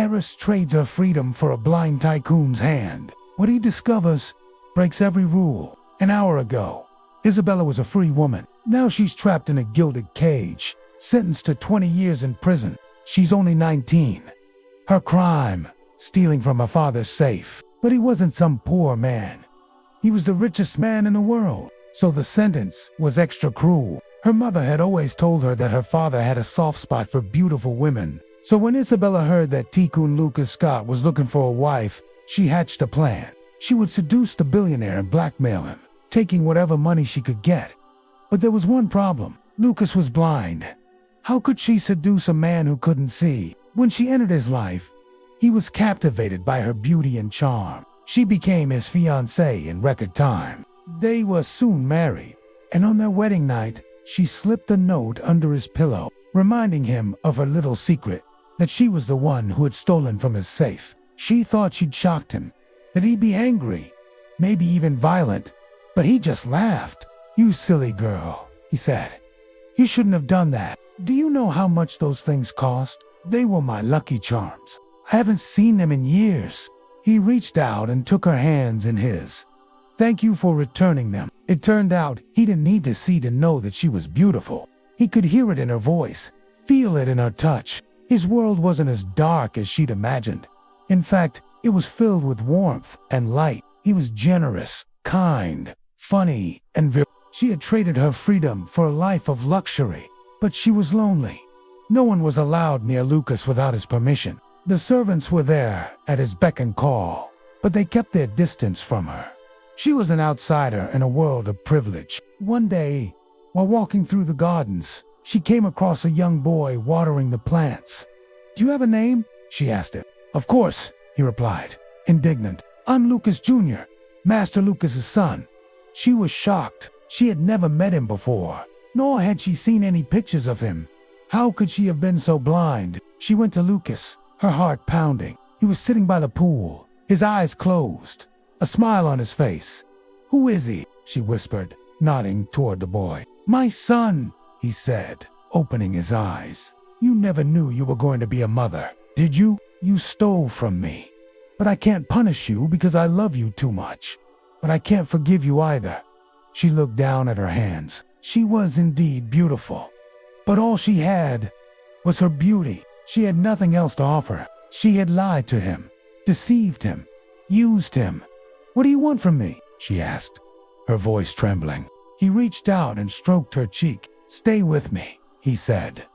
Heiress trades her freedom for a blind tycoon's hand. What he discovers breaks every rule. An hour ago, Isabella was a free woman. Now she's trapped in a gilded cage, sentenced to 20 years in prison. She's only 19. Her crime, stealing from her father's safe. But he wasn't some poor man. He was the richest man in the world. So the sentence was extra cruel. Her mother had always told her that her father had a soft spot for beautiful women. So when Isabella heard that tycoon Lucas Scott was looking for a wife, she hatched a plan. She would seduce the billionaire and blackmail him, taking whatever money she could get. But there was one problem. Lucas was blind. How could she seduce a man who couldn't see? When she entered his life, he was captivated by her beauty and charm. She became his fiancée in record time. They were soon married, and on their wedding night, she slipped a note under his pillow, reminding him of her little secret, that she was the one who had stolen from his safe. She thought she'd shocked him, that he'd be angry, maybe even violent, but he just laughed. "You silly girl," he said. "You shouldn't have done that. Do you know how much those things cost? They were my lucky charms. I haven't seen them in years." He reached out and took her hands in his. "Thank you for returning them." It turned out he didn't need to see to know that she was beautiful. He could hear it in her voice, feel it in her touch. His world wasn't as dark as she'd imagined. In fact, it was filled with warmth and light. He was generous, kind, funny, and She had traded her freedom for a life of luxury, but she was lonely. No one was allowed near Lucas without his permission. The servants were there at his beck and call, but they kept their distance from her. She was an outsider in a world of privilege. One day, while walking through the gardens, she came across a young boy watering the plants. "Do you have a name?" she asked him. "Of course," he replied, indignant. "I'm Lucas Jr., Master Lucas's son." She was shocked. She had never met him before, nor had she seen any pictures of him. How could she have been so blind? She went to Lucas, her heart pounding. He was sitting by the pool, his eyes closed, a smile on his face. "Who is he?" she whispered, nodding toward the boy. "My son," he said, opening his eyes. "You never knew you were going to be a mother, did you? You stole from me. But I can't punish you because I love you too much. But I can't forgive you either." She looked down at her hands. She was indeed beautiful. But all she had was her beauty. She had nothing else to offer. She had lied to him, deceived him, used him. "What do you want from me?" she asked, her voice trembling. He reached out and stroked her cheek. "Stay with me," he said.